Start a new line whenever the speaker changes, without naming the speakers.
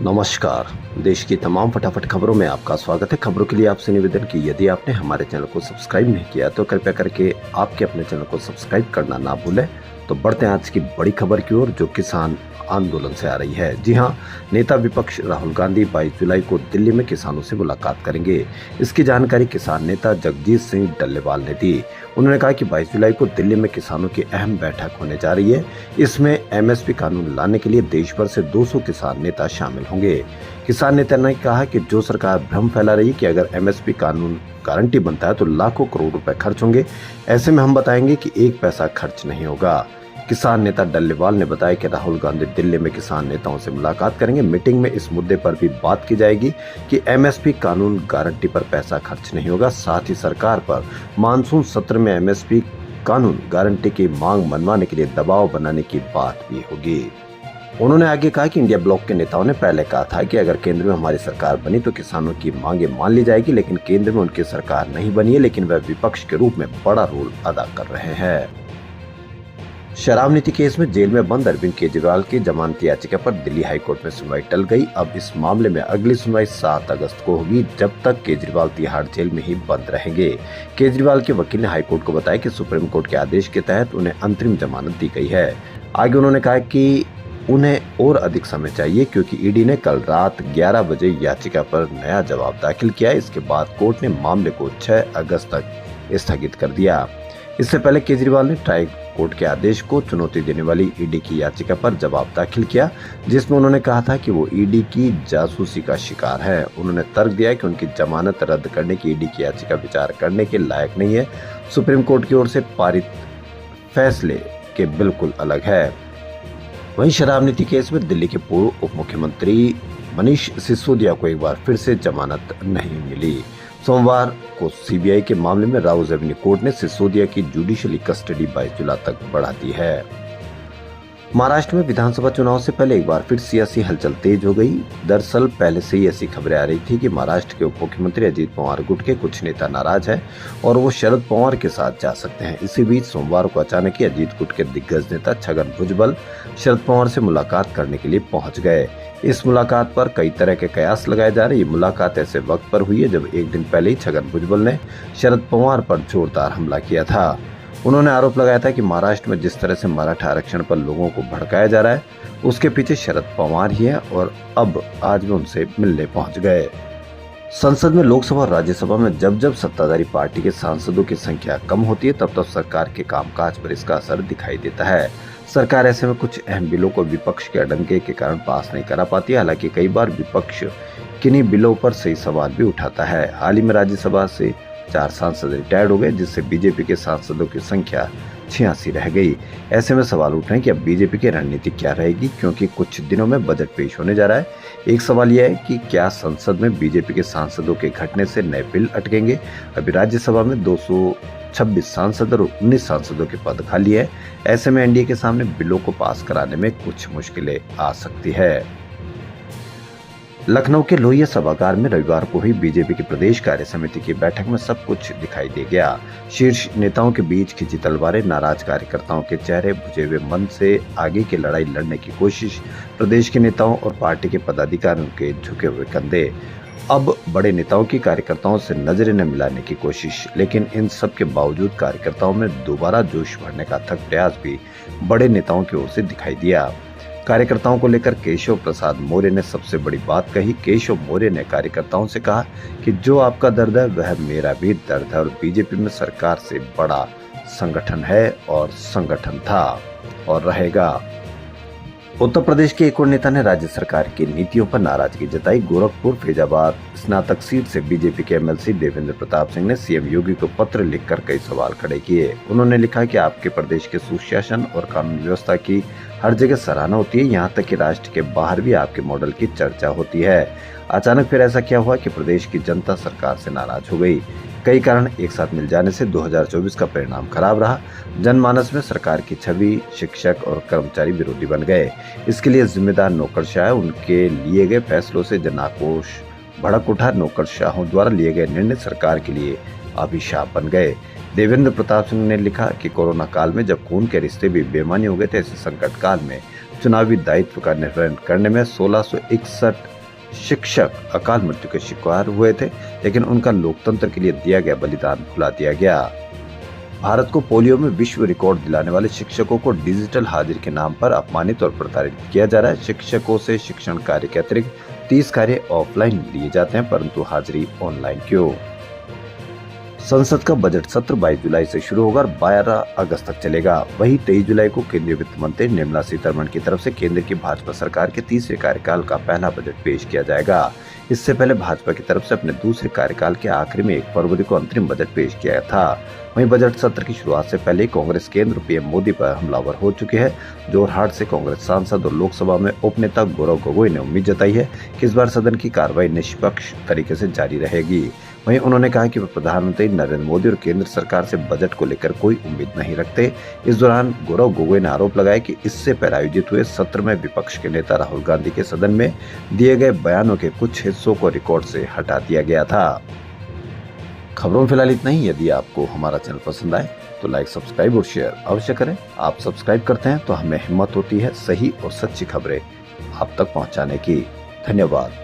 नमस्कार। देश की तमाम फटाफट खबरों में आपका स्वागत है। खबरों के लिए आपसे निवेदन कि यदि आपने हमारे चैनल को सब्सक्राइब नहीं किया तो कृपया करके आपके अपने चैनल को सब्सक्राइब करना ना भूलें। तो बढ़ते हैं आज की बड़ी खबर की ओर, जो किसान आंदोलन से आ रही है। जी हां, नेता विपक्ष राहुल गांधी 22 जुलाई को दिल्ली में किसानों से मुलाकात करेंगे। इसकी जानकारी किसान नेता जगजीत सिंह डल्लेवाल ने दी। उन्होंने कहा कि 22 जुलाई को दिल्ली में किसानों की अहम बैठक होने जा रही है। इसमें एमएसपी कानून लाने के लिए देश भर से 200 किसान नेता शामिल होंगे। किसान नेता ने कहा कि जो सरकार भ्रम फैला रही है कि अगर एमएसपी कानून गारंटी बनता है तो लाखों करोड़ रुपए खर्च होंगे, ऐसे में हम बताएंगे कि एक पैसा खर्च नहीं होगा। किसान नेता डल्लेवाल ने बताया कि राहुल गांधी दिल्ली में किसान नेताओं से मुलाकात करेंगे। मीटिंग में इस मुद्दे पर भी बात की जाएगी कि एमएसपी कानून गारंटी पर पैसा खर्च नहीं होगा। साथ ही सरकार पर मानसून सत्र में एमएसपी कानून गारंटी की मांग मनवाने के लिए दबाव बनाने की बात भी होगी। उन्होंने आगे कहा कि इंडिया ब्लॉक के नेताओं ने पहले कहा था कि अगर केंद्र में हमारी सरकार बनी तो किसानों की मांगे मान ली जाएगी, लेकिन केंद्र में उनकी सरकार नहीं बनी है, लेकिन वह विपक्ष के रूप में बड़ा रोल अदा कर रहे हैं। शराब नीति केस में जेल में बंद अरविंद केजरीवाल की जमानत याचिका पर दिल्ली हाईकोर्ट में सुनवाई टल गई। अब इस मामले में अगली सुनवाई 7 अगस्त को होगी, जब तक केजरीवाल तिहाड़ जेल में ही बंद रहेंगे। केजरीवाल के वकील ने हाईकोर्ट को बताया कि सुप्रीम कोर्ट के आदेश के तहत उन्हें अंतरिम जमानत दी गई है। आगे उन्होंने कहा कि उन्हें और अधिक समय चाहिए, क्योंकि ईडी ने कल रात 11 बजे याचिका पर नया जवाब दाखिल किया। इसके बाद कोर्ट ने मामले को 6 अगस्त तक स्थगित कर दिया। इससे पहले केजरीवाल ने ट्राई कोर्ट के आदेश को चुनौती देने वाली ईडी की याचिका पर जवाब दाखिल किया, जिसमें उन्होंने कहा था कि वो ईडी की जासूसी का शिकार है। उन्होंने तर्क दिया कि उनकी जमानत रद्द करने की ईडी की याचिका विचार करने के लायक नहीं है। सुप्रीम कोर्ट की ओर से पारित फैसले के बिल्कुल अलग है। वहीं शराब नीति केस में दिल्ली के पूर्व उप मुख्यमंत्री मनीष सिसोदिया को एक बार फिर से जमानत नहीं मिली। सोमवार को सीबीआई के मामले में राउज एवेन्यू कोर्ट ने सिसोदिया की जुडिशियली कस्टडी 22 जुलाई तक बढ़ा दी है। महाराष्ट्र में विधानसभा चुनाव से पहले एक बार फिर सियासी हलचल तेज हो गई। दरअसल पहले से ही ऐसी खबरें आ रही थी कि महाराष्ट्र के उप मुख्यमंत्री अजीत पवार गुट के कुछ नेता नाराज हैं और वो शरद पवार के साथ जा सकते हैं। इसी बीच सोमवार को अचानक ही अजीत गुट के दिग्गज नेता छगन भुजबल शरद पवार से मुलाकात करने के लिए पहुंच गए। इस मुलाकात पर कई तरह के कयास लगाए जा रहे हैं। ये मुलाकात ऐसे वक्त पर हुई है जब एक दिन पहले ही छगन भुजबल ने शरद पवार पर जोरदार हमला किया था। उन्होंने आरोप लगाया था कि महाराष्ट्र में जिस तरह से मराठा आरक्षण पर लोगों को भड़काया जा रहा है, उसके पीछे शरद पवार ही है और अब आज भी उनसे मिलने पहुंच गए। संसद में लोकसभा और राज्यसभा में जब जब सत्ताधारी पार्टी के सांसदों की संख्या कम होती है, तब तब सरकार के कामकाज पर इसका असर दिखाई देता है। सरकार ऐसे में कुछ अहम बिलों को विपक्ष के अड़ंगे के कारण पास नहीं करा पाती है। हालांकि कई बार विपक्ष किन्हीं बिलों पर सही सवाल भी उठाता है। हाल ही में राज्यसभा से 4 सांसद रिटायर्ड हो गए, जिससे बीजेपी के सांसदों की संख्या 86 रह गई। ऐसे में सवाल उठ रहे हैं कि अब बीजेपी की रणनीति क्या रहेगी, क्योंकि कुछ दिनों में बजट पेश होने जा रहा है। एक सवाल यह है कि क्या संसद में बीजेपी के सांसदों के घटने से नए बिल अटकेंगे। अभी राज्यसभा में 226 सांसद और 19 सांसदों के पद खाली है। ऐसे में एनडीए के सामने बिलों को पास कराने में कुछ मुश्किलें आ सकती है। लखनऊ के लोहिया सभागार में रविवार को हुई बीजेपी की प्रदेश कार्य समिति की बैठक में सब कुछ दिखाई दे गया। शीर्ष नेताओं के बीच खिंची तलवारें, नाराज कार्यकर्ताओं के चेहरे, बुझे हुए मन से आगे की लड़ाई लड़ने की कोशिश, प्रदेश के नेताओं और पार्टी के पदाधिकारियों के झुके हुए कंधे। अब बड़े नेताओं की कार्यकर्ताओं से नजरें न मिलाने की कोशिश, लेकिन इन सब के बावजूद कार्यकर्ताओं में दोबारा जोश भरने का अथक प्रयास भी बड़े नेताओं की ओर से दिखाई दिया। कार्यकर्ताओं को लेकर केशव प्रसाद मौर्य ने सबसे बड़ी बात कही। केशव मौर्य ने कार्यकर्ताओं से कहा कि जो आपका दर्द है वह मेरा भी दर्द है और बीजेपी में सरकार से बड़ा संगठन है और संगठन था और रहेगा। उत्तर प्रदेश के एक और नेता ने राज्य सरकार की नीतियों पर नाराजगी जताई। गोरखपुर फैजाबाद स्नातक सीट से बीजेपी के एमएलसी देवेंद्र प्रताप सिंह ने सीएम योगी को पत्र लिखकर कई सवाल खड़े किए। उन्होंने लिखा कि आपके प्रदेश के सुशासन और कानून व्यवस्था की हर जगह सराहना होती है, यहाँ तक कि राष्ट्र के बाहर भी आपके मॉडल की चर्चा होती है। अचानक फिर ऐसा क्या हुआ कि प्रदेश की जनता सरकार से नाराज हो गई। कई कारण एक साथ मिल जाने से 2024 का परिणाम खराब रहा। जनमानस में सरकार की छवि शिक्षक और कर्मचारी विरोधी बन गए। इसके लिए जिम्मेदार नौकरशाह, उनके लिए गए फैसलों से जनाक्रोश भड़क उठा। नौकरशाहों द्वारा लिए गए निर्णय सरकार के लिए अभिशाप बन गए। देवेंद्र प्रताप सिंह ने लिखा कि कोरोना काल में जब खून के रिश्ते भी बेमानी हो गए थे, ऐसे संकट काल में चुनावी दायित्व का निर्वहन करने में 1661 शिक्षक अकाल मृत्यु के शिकार हुए थे, लेकिन उनका लोकतंत्र के लिए दिया गया बलिदान भुला दिया गया। भारत को पोलियो में विश्व रिकॉर्ड दिलाने वाले शिक्षकों को डिजिटल हाजिरी के नाम पर अपमानित और प्रताड़ित किया जा रहा है। शिक्षकों से शिक्षण कार्य के अतिरिक्त 30 कार्य ऑफलाइन लिए जाते हैं, परंतु हाजिरी ऑनलाइन क्यों? संसद का बजट सत्र 22 जुलाई से शुरू होगा और 12 अगस्त तक चलेगा। वहीं 23 जुलाई को केंद्रीय वित्त मंत्री निर्मला सीतारमण की तरफ से केंद्र की भाजपा सरकार के तीसरे कार्यकाल का पहला बजट पेश किया जाएगा। इससे पहले भाजपा की तरफ से अपने दूसरे कार्यकाल के आखिरी में 1 फरवरी को अंतरिम बजट पेश किया था। वहीं बजट सत्र की शुरुआत से पहले कांग्रेस केंद्र पीएम मोदी पर हमलावर हो चुकी है। जोरहाट से कांग्रेस सांसद और लोकसभा में उपनेता गौरव गोगोई ने उम्मीद जताई है कि इस बार सदन की कार्रवाई निष्पक्ष तरीके से जारी रहेगी। वहीं उन्होंने कहा कि वे प्रधानमंत्री नरेंद्र मोदी और केंद्र सरकार से बजट को लेकर कोई उम्मीद नहीं रखते। इस दौरान गौरव गोगोई ने आरोप लगाया कि इससे पहले आयोजित हुए सत्र में विपक्ष के नेता राहुल गांधी के सदन में दिए गए बयानों के कुछ हिस्सों को रिकॉर्ड से हटा दिया गया था। खबरों में फिलहाल इतना ही। यदि आपको हमारा चैनल पसंद आए तो लाइक, सब्सक्राइब और शेयर अवश्य करें। आप सब्सक्राइब करते हैं तो हमें हिम्मत होती है सही और सच्ची खबरें आप तक पहुंचाने की। धन्यवाद।